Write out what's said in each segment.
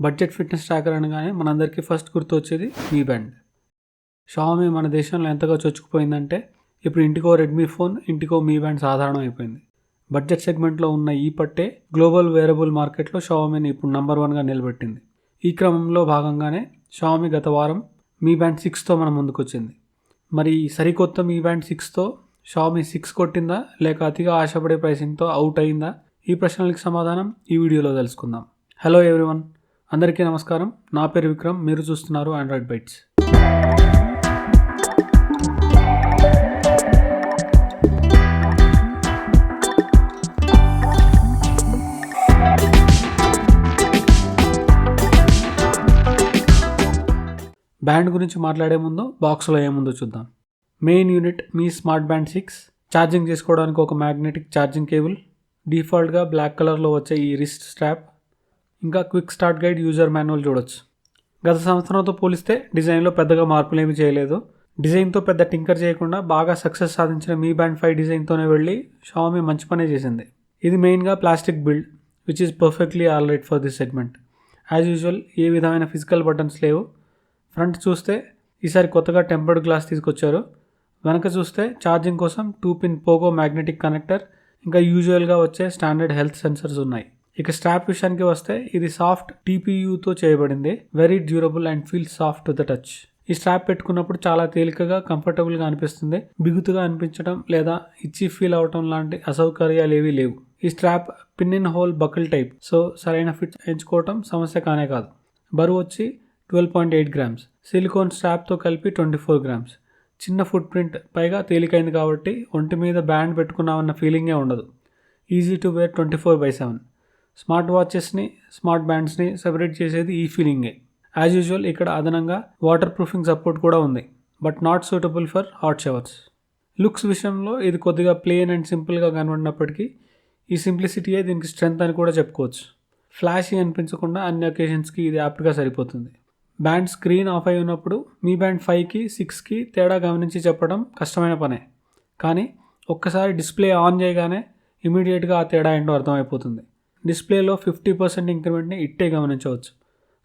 Budget fitness tracker అనగానే మనందరికీ first గుర్తొచ్చేది మీ బ్యాండ్. షావమీ మన దేశంలో ఎంతగా చొచ్చుకుపోయిందంటే ఇప్పుడు ఇంటికో రెడ్మీ ఫోన్, ఇంటికో మీ బ్యాండ్ సాధారణం అయిపోయింది. బడ్జెట్ సెగ్మెంట్లో ఉన్న ఈ పట్టే గ్లోబల్ వేరబుల్ మార్కెట్లో షావమీని ఇప్పుడు నంబర్ 1గా నిలబెట్టింది. ఈ క్రమంలో భాగంగానే షావమీ గత వారం మీ బ్యాండ్ 6తో మన ముందుకొచ్చింది. మరి ఈ సరికొత్త మీ బ్యాండ్ 6తో షావమీ 6 కొట్టిందా లేక అతిగా ఆశపడే ప్రైసింగ్తో అవుట్ అయిందా? ఈ ప్రశ్నలకు సమాధానం ఈ వీడియోలో తెలుసుకుందాం. హలో ఎవ్రీవన్, అందరికీ నమస్కారం. నా పేరు విక్రమ్, మీరు చూస్తున్నారు ఆండ్రాయిడ్ బైట్స్. బ్యాండ్ గురించి మాట్లాడే ముందు బాక్స్లో ఏముందో చూద్దాం. మెయిన్ యూనిట్ మీ స్మార్ట్ బ్యాండ్ 6, ఛార్జింగ్ చేసుకోవడానికి ఒక మ్యాగ్నెటిక్ ఛార్జింగ్ కేబుల్, డిఫాల్ట్గా బ్లాక్ కలర్లో వచ్చే ఈ రిస్ట్ స్ట్రాప్, ఇంకా quick start guide, user manual చూడొచ్చు. గత సంవత్సరంతో పోలిస్తే డిజైన్లో పెద్దగా మార్పులు ఏమీ చేయలేదు. డిజైన్తో పెద్ద టింకర్ చేయకుండా బాగా సక్సెస్ సాధించిన మీ బ్యాండ్ 5 డిజైన్తోనే వెళ్ళి షావమీ మంచి పనే చేసింది. ఇది మెయిన్గా plastic build, which is perfectly all right for this segment. As usual ఏ విధమైన ఫిజికల్ బటన్స్ లేవు. ఫ్రంట్ చూస్తే ఈసారి కొత్తగా టెంపర్డ్ గ్లాస్ తీసుకొచ్చారు. వెనక చూస్తే ఛార్జింగ్ కోసం 2-పిన్ పోగో మ్యాగ్నెటిక్ కనెక్టర్, ఇంకా యూజువల్గా వచ్చే స్టాండర్డ్ హెల్త్ సెన్సర్స్ ఉన్నాయి. ఇక స్ట్రాప్ విషయానికి వస్తే ఇది సాఫ్ట్ TPUతో చేయబడింది. Very durable and feel soft to the touch. ఈ స్ట్రాప్ పెట్టుకున్నప్పుడు చాలా తేలికగా, కంఫర్టబుల్గా అనిపిస్తుంది. బిగుతుగా అనిపించడం లేదా ఇచ్చి ఫీల్ అవటం లాంటి అసౌకర్యాలు ఏవీ లేవు. ఈ strap pin in whole buckle type, so సరైన ఫిట్ ఎంచుకోవటం సమస్య కానే కాదు. బరువు వచ్చి 12.8 గ్రామ్స్, సిలికాన్ స్ట్రాప్తో కలిపి 24 గ్రామ్స్. చిన్న ఫుట్ ప్రింట్, పైగా తేలికైంది కాబట్టి ఒంటి మీద బ్యాండ్ పెట్టుకున్నామన్న ఫీలింగే ఉండదు. Easy to wear 24/7. స్మార్ట్ వాచెస్ని, స్మార్ట్ బ్యాండ్స్ని సెపరేట్ చేసేది ఈ ఫీలింగే. యాజ్ యూజువల్ ఇక్కడ అదనంగా వాటర్ ప్రూఫింగ్ సపోర్ట్ కూడా ఉంది, but not suitable for hot showers. Looks విషయంలో ఇది కొద్దిగా ప్లెయిన్ అండ్ సింపుల్గా కనబడినప్పటికీ ఈ సింప్లిసిటీయే దీనికి స్ట్రెంగ్త్ అని కూడా చెప్పుకోవచ్చు. ఫ్లాషీ అనిపించకుండా అన్ని ఒకేషన్స్కి ఇది యాప్ట్గా సరిపోతుంది. బ్యాండ్ స్క్రీన్ ఆఫ్ అయి ఉన్నప్పుడు మీ బ్యాండ్ 5కి 6కి తేడా గమనించి చెప్పడం కష్టమైన పనే, కానీ ఒక్కసారి డిస్ప్లే ఆన్ చేయగానే ఇమీడియట్గా ఆ తేడా ఏంటో అర్థమైపోతుంది. డిస్ప్లేలో 50% ఇంక్రిమెంట్ని ఇట్టే గమనించవచ్చు.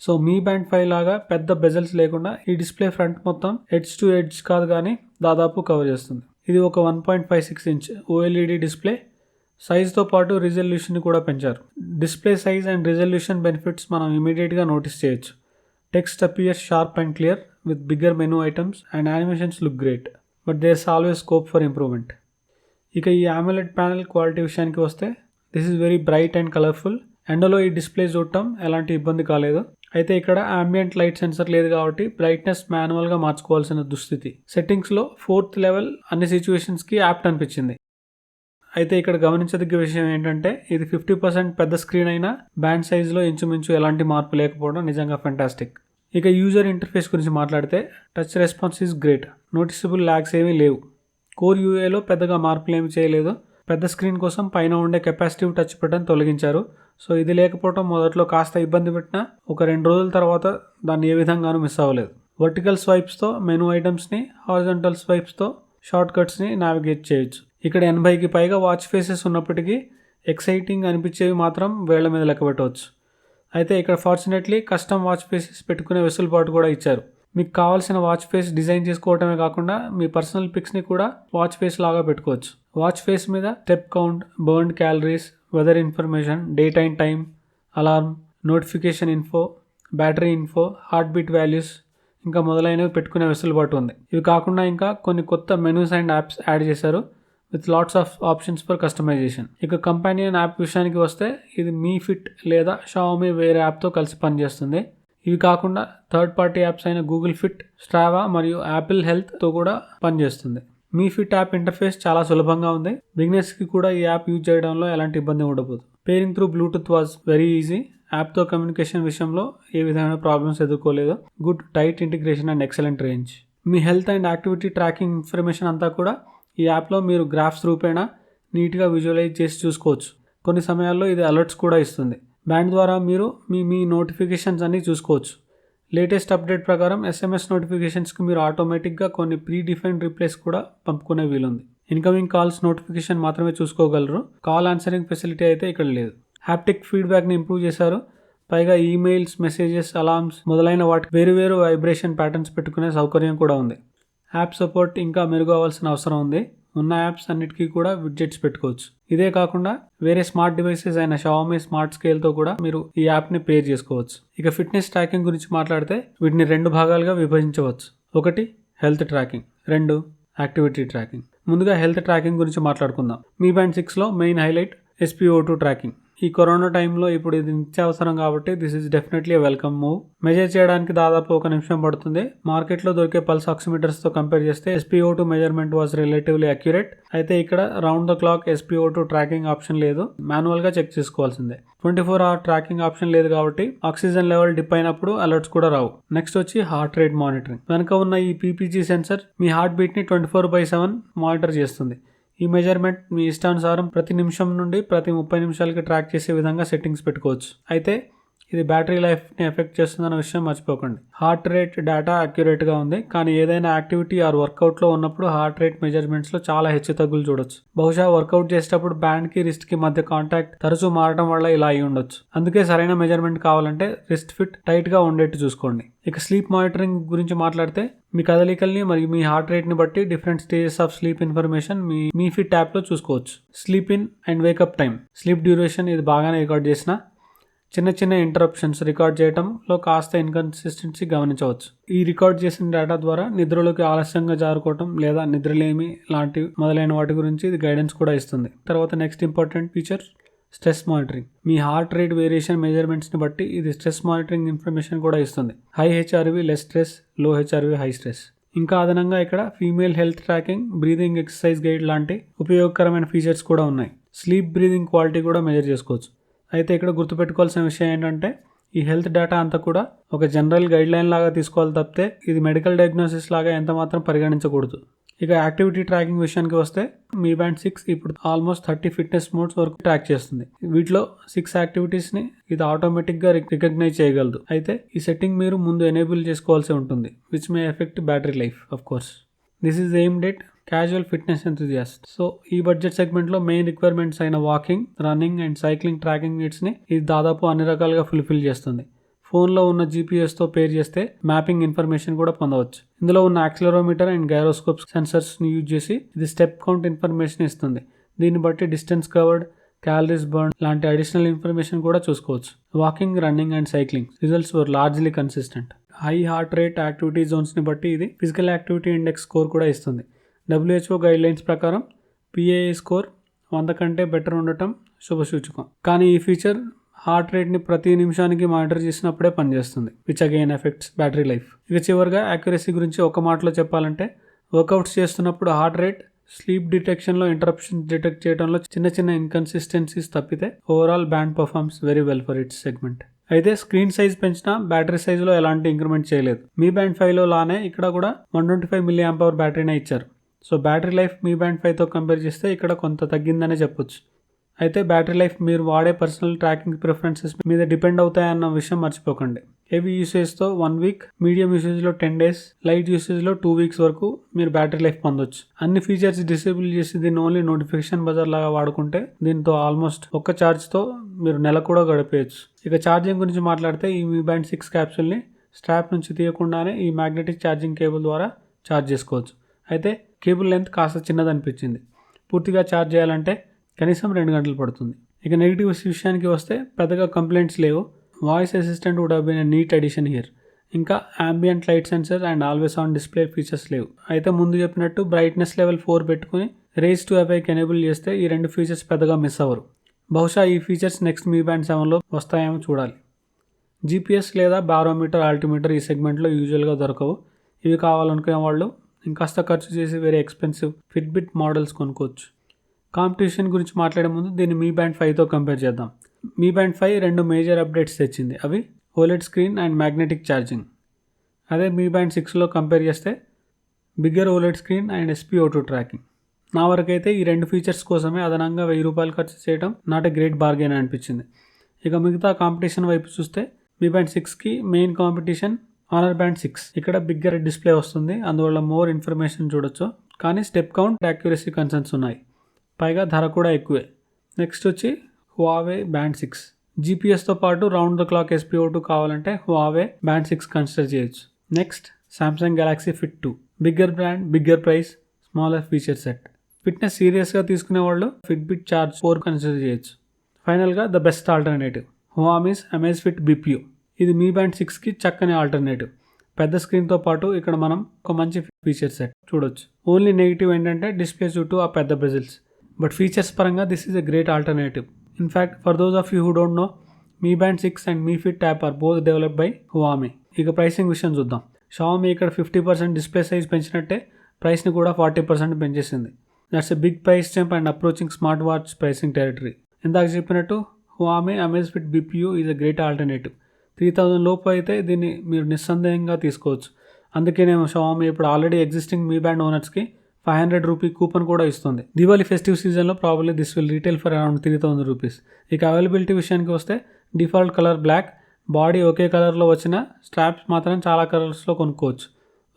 సో మీ బ్యాండ్ 5 లాగా పెద్ద బెజల్స్ లేకుండా ఈ డిస్ప్లే ఫ్రంట్ మొత్తం ఎడ్జ్ టు ఎడ్జ్ కాదు కానీ దాదాపు కవర్ చేస్తుంది. ఇది ఒక 1.56 ఇంచ్ OLED డిస్ప్లే. సైజ్తో పాటు రిజల్యూషన్ని కూడా పెంచారు. Display size and resolution benefits మనం ఇమీడియట్గా నోటీస్ చేయొచ్చు. Text appears sharp and clear with bigger menu items and animations look great, but there is always scope for improvement. ఇక ఈ AMOLED ప్యానెల్ క్వాలిటీ విషయానికి వస్తే this is very bright and colourful. ఎండలో ఈ display చూడటం ఎలాంటి ఇబ్బంది కాలేదు. అయితే ఇక్కడ ambient లైట్ సెన్సర్ లేదు కాబట్టి బ్రైట్నెస్ మాన్యువల్గా మార్చుకోవాల్సిన దుస్థితి. సెట్టింగ్స్లో 4th లెవెల్ అన్ని సిచ్యువేషన్స్కి యాప్ట్ అనిపించింది. అయితే ఇక్కడ గమనించదగ్గ విషయం ఏంటంటే ఇది 50% పెద్ద స్క్రీన్ అయినా బ్యాండ్ సైజులో ఇంచుమించు ఎలాంటి మార్పు లేకపోవడం నిజంగా ఫెంటాస్టిక్. ఇక యూజర్ ఇంటర్ఫేస్ గురించి మాట్లాడితే touch response is great. Noticeable lags ఏమీ లేవు. కోర్ UIలో పెద్దగా మార్పులు ఏమీ చేయలేదు. పెద్ద స్క్రీన్ కోసం పైన ఉండే కెపాసిటివ్ టచ్ బటన్ తొలగించారు. సో ఇది లేకపోవడం మొదట్లో కాస్త ఇబ్బంది పెట్టినా ఒక 2 రోజుల తర్వాత దాన్ని ఏ విధంగానూ మిస్ అవ్వలేదు. వర్టికల్ స్వైప్స్తో మెనూ ఐటమ్స్ని, హారిజాంటల్ స్వైప్స్తో షార్ట్ కట్స్ని నావిగేట్ చేయొచ్చు. ఇక్కడ 80కి పైగా వాచ్ ఫేసెస్ ఉన్నప్పటికీ ఎక్సైటింగ్ అనిపించేవి మాత్రం వేళ్ల మీద లెక్క పెట్టవచ్చు. అయితే ఇక్కడ ఫార్చునేట్లీ కస్టమ్ వాచ్ ఫేసెస్ పెట్టుకునే వెసులుబాటు కూడా ఇచ్చారు. మీకు కావాల్సిన వాచ్ ఫేస్ డిజైన్ చేసుకోవటమే కాకుండా మీ పర్సనల్ పిక్స్ని కూడా వాచ్ ఫేస్ లాగా పెట్టుకోవచ్చు. వాచ్ ఫేస్ మీద step count, burned calories, weather information, date and time, alarm, notification info, battery info, heart beat values ఇంకా మొదలైనవి పెట్టుకునే వెసులుబాటు ఉంది. ఇవి కాకుండా ఇంకా కొన్ని కొత్త మెనూస్ అండ్ యాప్స్ యాడ్ చేశారు with lots of options for customization. ఇక కంపానియన్ యాప్ విషయానికి వస్తే ఇది మీ ఫిట్ లేదా షావమీ వేరే యాప్తో కలిసి పనిచేస్తుంది. ఇవి కాకుండా థర్డ్ పార్టీ యాప్స్ అయిన గూగుల్ ఫిట్, స్ట్రావా మరియు యాపిల్ హెల్త్తో కూడా పనిచేస్తుంది. మీ ఫిట్ యాప్ ఇంటర్ఫేస్ చాలా సులభంగా ఉంది. బిగినర్స్కి కూడా ఈ యాప్ యూజ్ చేయడంలో ఎలాంటి ఇబ్బంది ఉండబోదు. Pairing through bluetooth was very easy. యాప్తో కమ్యూనికేషన్ విషయంలో ఏ విధమైన ప్రాబ్లమ్స్ ఎదుర్కోలేదు. Good tight integration and excellent range. మీ health and activity tracking information అంతా కూడా ఈ యాప్లో మీరు గ్రాఫ్స్ రూపేణా నీట్గా విజువలైజ్ చేసి చూసుకోవచ్చు. కొన్ని సమయాల్లో ఇది అలర్ట్స్ కూడా ఇస్తుంది. బ్యాండ్ ద్వారా మీరు మీ నోటిఫికేషన్స్ అన్నీ చూసుకోవచ్చు. లేటెస్ట్ అప్డేట్ ప్రకారం SMS నోటిఫికేషన్స్కి మీరు ఆటోమేటిక్గా కొన్ని ప్రీ డిఫైన్డ్ రిప్లైస్ కూడా పంపుకునే వీలుంది. ఇన్కమింగ్ కాల్స్ నోటిఫికేషన్ మాత్రమే చూసుకోగలరు. కాల్ ఆన్సరింగ్ ఫెసిలిటీ అయితే ఇక్కడ లేదు. హ్యాప్టిక్ ఫీడ్బ్యాక్ని ఇంప్రూవ్ చేశారు. పైగా ఈమెయిల్స్, మెసేజెస్, అలార్మ్స్ మొదలైన వాటికి వేరు వైబ్రేషన్ ప్యాటర్న్స్ పెట్టుకునే సౌకర్యం కూడా ఉంది. యాప్ సపోర్ట్ ఇంకా మెరుగు అవ్వాల్సిన అవసరం ఉంది. ఉన్న యాప్స్ అన్నిటికీ కూడా విడ్జెట్స్ పెట్టుకోవచ్చు. ఇదే కాకుండా వేరే స్మార్ట్ డివైసెస్ అయిన షావమీ స్మార్ట్ స్కేల్తో కూడా మీరు ఈ యాప్ని పేర్ చేసుకోవచ్చు. ఇక ఫిట్నెస్ ట్రాకింగ్ గురించి మాట్లాడితే వీటిని 2 భాగాలుగా విభజించవచ్చు. 1 హెల్త్ ట్రాకింగ్, 2 యాక్టివిటీ ట్రాకింగ్. ముందుగా హెల్త్ ట్రాకింగ్ గురించి మాట్లాడుకుందాం. మీ బ్యాండ్ 6లో మెయిన్ హైలైట్ SpO2 ట్రాకింగ్. ఈ కరోనా టైంలో ఇప్పుడు ఇది నిత్యావసరం కాబట్టి this is definitely welcome move. Measure చేయడానికి దాదాపు 1 నిమిషం పడుతుంది. మార్కెట్లో దొరికే పల్స్ ఆక్సిమీటర్స్తో కంపేర్ చేస్తే SpO2 measurement was relatively accurate. అయితే ఇక్కడ round the clock SpO2 tracking option లేదు, మాన్యువల్గా చెక్ చేసుకోవాల్సిందే. 24-hour ట్రాకింగ్ ఆప్షన్ లేదు కాబట్టి ఆక్సిజన్ లెవెల్ డిప్ అయినప్పుడు అలర్ట్స్ కూడా రావు. నెక్స్ట్ వచ్చి హార్ట్ రేట్ మానిటరింగ్. వెనక ఉన్న ఈ PPG సెన్సర్ మీ హార్ట్ బీట్ని 24/7 మానిటర్ చేస్తుంది. ఈ మెజర్మెంట్ మీ ఇష్టానుసారం ప్రతి నిమిషం నుండి ప్రతి 30 నిమిషాలకి ట్రాక్ చేసే విధంగా సెట్టింగ్స్ పెట్టుకోవచ్చు. అయితే ఇది బ్యాటరీ లైఫ్ని ఎఫెక్ట్ చేస్తుందన్న విషయం మర్చిపోకండి. హార్ట్ రేట్ డేటా అక్యురేట్గా ఉంది, కానీ ఏదైనా యాక్టివిటీ ఆర్ వర్కౌట్లో ఉన్నప్పుడు హార్ట్ రేట్ మెజర్మెంట్స్లో చాలా హెచ్చుతగ్గులు చూడొచ్చు. బహుశా వర్కౌట్ చేసేటప్పుడు బ్యాండ్కి రిస్ట్కి మధ్య కాంటాక్ట్ తరచూ మారడం వల్ల ఇలా అయి ఉండొచ్చు. అందుకే సరైన మెజర్మెంట్ కావాలంటే రిస్ట్ ఫిట్ టైట్గా ఉండేట్టు చూసుకోండి. ఇక స్లీప్ మానిటరింగ్ గురించి మాట్లాడితే మీ కదలికల్ని మరియు మీ హార్ట్ రేట్ని బట్టి different stages of sleep information me fit యాప్లో చూసుకోవచ్చు. Sleep in and wake up time, sleep duration ఇది బాగానే రికార్డ్ చేసిన చిన్న ఇంటరప్షన్స్ రికార్డ్ చేయడంలో కాస్త ఇన్కన్సిస్టెన్సీ గమనించవచ్చు. ఈ రికార్డ్ చేసిన డేటా ద్వారా నిద్రలోకి ఆలస్యంగా జారుకోవటం లేదా నిద్రలేమి లాంటి మొదలైన వాటి గురించి ఇది గైడెన్స్ కూడా ఇస్తుంది. తర్వాత next important feature stress monitoring. మీ హార్ట్ రేట్ వేరియేషన్ మెజర్మెంట్స్ని బట్టి ఇది స్ట్రెస్ మానిటరింగ్ ఇన్ఫర్మేషన్ కూడా ఇస్తుంది. High HRV less stress, low HRV high stress. ఇంకా అదనంగా ఇక్కడ female health tracking, breathing exercise guide లాంటి ఉపయోగకరమైన ఫీచర్స్ కూడా ఉన్నాయి. స్లీప్ బ్రీదింగ్ క్వాలిటీ కూడా మెజర్ చేసుకోవచ్చు. అయితే ఇక్కడ గుర్తుపెట్టుకోవాల్సిన విషయం ఏంటంటే ఈ హెల్త్ డేటా అంతా కూడా ఒక జనరల్ గైడ్ లైన్ లాగా తీసుకోవాలి తప్పితే ఇది మెడికల్ డయాగ్నోసిస్ లాగా ఎంత మాత్రం పరిగణించకూడదు. ఇక యాక్టివిటీ ట్రాకింగ్ విషయానికి వస్తే మీ బ్యాండ్ 6 ఇప్పుడు ఆల్మోస్ట్ 30 ఫిట్నెస్ మోడ్స్ వరకు ట్రాక్ చేస్తుంది. వీటిలో 6 యాక్టివిటీస్ని ఇది ఆటోమేటిక్గా రికగ్నైజ్ చేయగలదు. అయితే ఈ సెట్టింగ్ మీరు ముందు ఎనేబుల్ చేసుకోవాల్సి ఉంటుంది, which may effect battery life of course. This is aimed at casual fitness enthusiast. So ఈ బడ్జెట్ సెగ్మెంట్లో మెయిన్ రిక్వైర్మెంట్స్ అయిన walking, running and cycling tracking నీడ్స్ని ఇది దాదాపు అన్ని రకాలుగా ఫుల్ఫిల్ చేస్తుంది. ఫోన్లో ఉన్న GPSతో పేర్ చేస్తే మ్యాపింగ్ ఇన్ఫర్మేషన్ కూడా పొందవచ్చు. ఇందులో ఉన్న యాక్సిలరోమీటర్ అండ్ గైరోస్కోప్ సెన్సర్స్ని యూజ్ చేసి ఇది స్టెప్ కౌంట్ ఇన్ఫర్మేషన్ ఇస్తుంది. దీన్ని బట్టి డిస్టెన్స్ కవర్డ్, క్యాలరీస్ బర్న్ లాంటి అడిషనల్ ఇన్ఫర్మేషన్ కూడా చూసుకోవచ్చు. Walking, running and cycling results were largely consistent. High heart rate activity జోన్స్ని బట్టి ఇది ఫిజికల్ యాక్టివిటీ ఇండెక్స్ స్కోర్ కూడా ఇస్తుంది. WHO గైడ్లైన్స్ ప్రకారం PAI స్కోర్ 100 కంటే బెటర్ ఉండటం శుభసూచకం. కానీ ఈ ఫీచర్ హార్ట్ రేట్ని ప్రతి నిమిషానికి మానిటర్ చేసినప్పుడే పనిచేస్తుంది, which again effects battery life. ఇక చివరిగా యాక్యురసీ గురించి ఒక మాటలో చెప్పాలంటే వర్కౌట్స్ చేస్తున్నప్పుడు హార్ట్ రేట్, స్లీప్ డిటెక్షన్లో ఇంటరప్షన్స్ డిటెక్ట్ చేయడంలో చిన్న ఇన్కన్సిస్టెన్సీస్ తప్పితే overall band performs very well for its segment. అయితే స్క్రీన్ సైజ్ పెంచినా బ్యాటరీ సైజులో ఎలాంటి ఇంక్రిమెంట్ చేయలేదు. మీ బ్యాండ్ 5లో లానే ఇక్కడ కూడా 125 mAh బ్యాటరీనే ఇచ్చారు. సో బ్యాటరీ లైఫ్ మీ బ్యాండ్ 5తో కంపేర్ చేస్తే ఇక్కడ కొంత తగ్గిందనే చెప్పొచ్చు. అయితే బ్యాటరీ లైఫ్ మీరు వాడే పర్సనల్ ట్రాకింగ్ ప్రిఫరెన్సెస్ మీద డిపెండ్ అవుతాయన్న విషయం మర్చిపోకండి. హెవీ యూసేజ్తో 1 వీక్, మీడియం యూసేజ్లో 10 days, లైట్ యూసేజ్లో 2 weeks వరకు మీరు బ్యాటరీ లైఫ్ పొందొచ్చు. అన్ని ఫీచర్స్ డిసేబుల్ చేసి దీన్ని ఓన్లీ నోటిఫికేషన్ బజార్ లాగా వాడుకుంటే దీంతో ఆల్మోస్ట్ ఒక్క ఛార్జ్తో మీరు నెల కూడా గడిపేయచ్చు. ఇక ఛార్జింగ్ గురించి మాట్లాడితే ఈ మీ బ్యాండ్ 6 క్యాప్సూల్ని స్ట్రాప్ నుంచి తీయకుండానే ఈ మ్యాగ్నెటిక్ ఛార్జింగ్ కేబుల్ ద్వారా ఛార్జ్ చేసుకోవచ్చు. అయితే కేబుల్ లెంత్ కాస్త చిన్నదనిపించింది. పూర్తిగా ఛార్జ్ చేయాలంటే కనీసం 2 గంటలు పడుతుంది. ఇక నెగిటివ్స్ విషయానికి వస్తే పెద్దగా కంప్లైంట్స్ లేవు. Voice assistant would have been a neat addition here. ఇంకా ambient light sensor and always on display features లేవు. అయితే ముందు చెప్పినట్టు బ్రైట్నెస్ లెవెల్ 4 పెట్టుకుని రేస్ టు అవైక్ ఎనేబుల్ చేస్తే ఈ 2 ఫీచర్స్ పెద్దగా మిస్ అవ్వరు. బహుశా ఈ ఫీచర్స్ నెక్స్ట్ మీ బ్యాండ్ 7లో వస్తాయేమో చూడాలి. GPS లేదా బారోమీటర్, ఆల్టిమీటర్ ఈ సెగ్మెంట్లో యూజువల్గా దొరకవు. ఇవి కావాలనుకునే వాళ్ళు ఇంకాస్త ఖర్చు చేసి వేరే ఎక్స్పెన్సివ్ ఫిట్బిట్ మోడల్స్ కొనుక్కోవచ్చు. కాంపిటీషన్ గురించి మాట్లాడే ముందు దీన్ని మీ బ్యాండ్ 5తో కంపేర్ చేద్దాం. మీ బ్యాండ్ 5 2 మేజర్ అప్డేట్స్ తెచ్చింది. అవి OLED screen and magnetic charging. అదే మీ బ్యాండ్ 6లో కంపేర్ చేస్తే bigger OLED screen and SpO2 tracking. నా వరకైతే ఈ 2 ఫీచర్స్ కోసమే అదనంగా ₹1000 ఖర్చు చేయడం నాట్ ఎ గ్రేట్ బార్గెన్ అనిపించింది. ఇక మిగతా కాంపిటీషన్ వైపు చూస్తే మీ బ్యాండ్ 6కి మెయిన్ కాంపిటీషన్ ఆనర్ బ్యాండ్ 6. ఇక్కడ బిగ్గర్ డిస్ప్లే వస్తుంది, అందువల్ల మోర్ ఇన్ఫర్మేషన్ చూడొచ్చు. కానీ స్టెప్ కౌంట్, యాక్యురసీ కన్సర్న్స్ ఉన్నాయి. పైగా ధర కూడా ఎక్కువే. నెక్స్ట్ వచ్చి హువావే బ్యాండ్ 6. జీపీఎస్తో పాటు రౌండ్ ద క్లాక్ SpO2 కావాలంటే హువావే బ్యాండ్ 6 కన్సిడర్ చేయొచ్చు. Next Samsung Galaxy fit 2. Bigger brand, bigger price, smaller feature set. Fitness సీరియస్గా తీసుకునే వాళ్ళు ఫిట్బిట్ చార్జ్ 4 కన్సిడర్ చేయొచ్చు. ఫైనల్గా ద బెస్ట్ ఆల్టర్నేటివ్ హువామీస్ అమేజ్ఫిట్ BPO. ఇది మీ బ్యాండ్ 6కి చక్కని ఆల్టర్నేటివ్. పెద్ద స్క్రీన్తో పాటు ఇక్కడ మనం ఒక మంచి ఫీచర్ సెట్ చూడొచ్చు. ఓన్లీ నెగిటివ్ ఏంటంటే డిస్ప్లే చుట్టూ ఆ పెద్ద బ్రెజిల్స్. బట్ ఫీచర్స్ పరంగా this is a great alternative. In fact for those of you who don't know, Mi band 6 and Mi fit app are both developed by Huami. ఇక pricing విషయం చూద్దాం. షావమీ ఇక్కడ 50% display size పెంచినట్టే ప్రైస్ని కూడా 40% పెంచేసింది. That's a big price jump and approaching smart watch pricing territory. ఇందాక చెప్పినట్టు Huami Amazfit BPO is a great alternative. 3000 లోపు అయితే దీన్ని మీరు నిస్సందేహంగా తీసుకోవచ్చు. అందుకేనేమో షావమీ ఇప్పుడు ఆల్రెడీ ఎగ్జిస్టింగ్ మీ బ్యాండ్ ఓనర్స్కి 500 రూపీ కూపన్ కూడా ఇస్తుంది. దివాళీ ఫెస్టివ్ సీజన్లో probably this will retail for around 3000 rupees. ఇక అవైలబిలిటీ విషయానికి వస్తే డిఫాల్ట్ కలర్ బ్లాక్, బాడీ ఒకే కలర్లో వచ్చిన స్ట్రాప్స్ మాత్రం చాలా కలర్స్లో కొనుక్కోవచ్చు.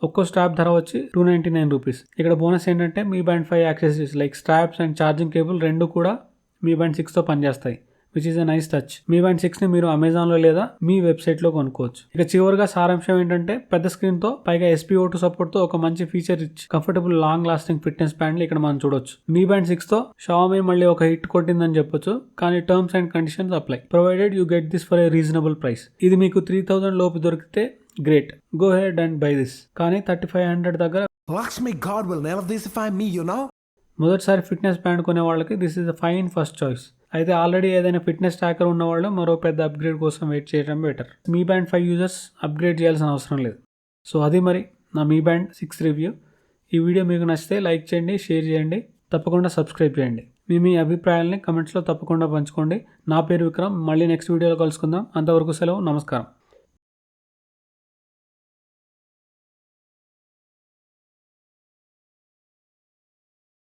ఒక్కో స్ట్రాప్ ధర వచ్చి 299 రూపీస్. ఇక్కడ బోనస్ ఏంటంటే Mi band 5 accessories like straps and charging cable రెండు కూడా మీ బ్యాండ్ 6తో పనిచేస్తాయి, which is a nice touch. Mi band 6ని మీరు అమెజాన్లో లేదా మీ వెబ్సైట్లో కొనుక్కోవచ్చు. ఇక చివరిగా సారాంశం ఏంటంటే పెద్ద స్క్రీన్తో పైగా SpO2 సపోర్ట్తో ఒక మంచి ఫీచర్ ఇచ్చి కంఫర్టబుల్ లాంగ్ లాస్టింగ్ ఫిట్నెస్ బ్యాండ్లు ఇక్కడ మనం చూడొచ్చు. మీ బ్యాండ్ 6తో షావమీ మళ్ళీ ఒక హిట్ కొట్టిందని చెప్పొచ్చు, కానీ terms and conditions apply. Provided you get this for a reasonable price. ఇది మీకు 3000 లోపు దొరికితే great, go head and by this. కానీ 3500 దగ్గర Lakshmi God will never disify me, you know. మొదటిసారి ఫిట్నెస్ బ్యాండ్ కొనే వాళ్ళకి this is a fine first choice. అయితే ఆల్రెడీ ఏదైనా ఫిట్నెస్ ట్రాకర్ ఉన్న వాళ్ళు మరో పెద్ద అప్గ్రేడ్ కోసం వెయిట్ చేయడం బెటర్. మీ బ్యాండ్ 5 యూజర్స్ అప్గ్రేడ్ చేయాల్సిన అవసరం లేదు. సో అది మరి నా మీ బ్యాండ్ 6 రివ్యూ. ఈ వీడియో మీకు నచ్చితే లైక్ చేయండి, షేర్ చేయండి, తప్పకుండా సబ్స్క్రైబ్ చేయండి. మీ అభిప్రాయాలని కమెంట్స్లో తప్పకుండా పంచుకోండి. నా పేరు విక్రమ్. మళ్ళీ నెక్స్ట్ వీడియోలో కలుసుకుందాం. అంతవరకు సెలవు, నమస్కారం.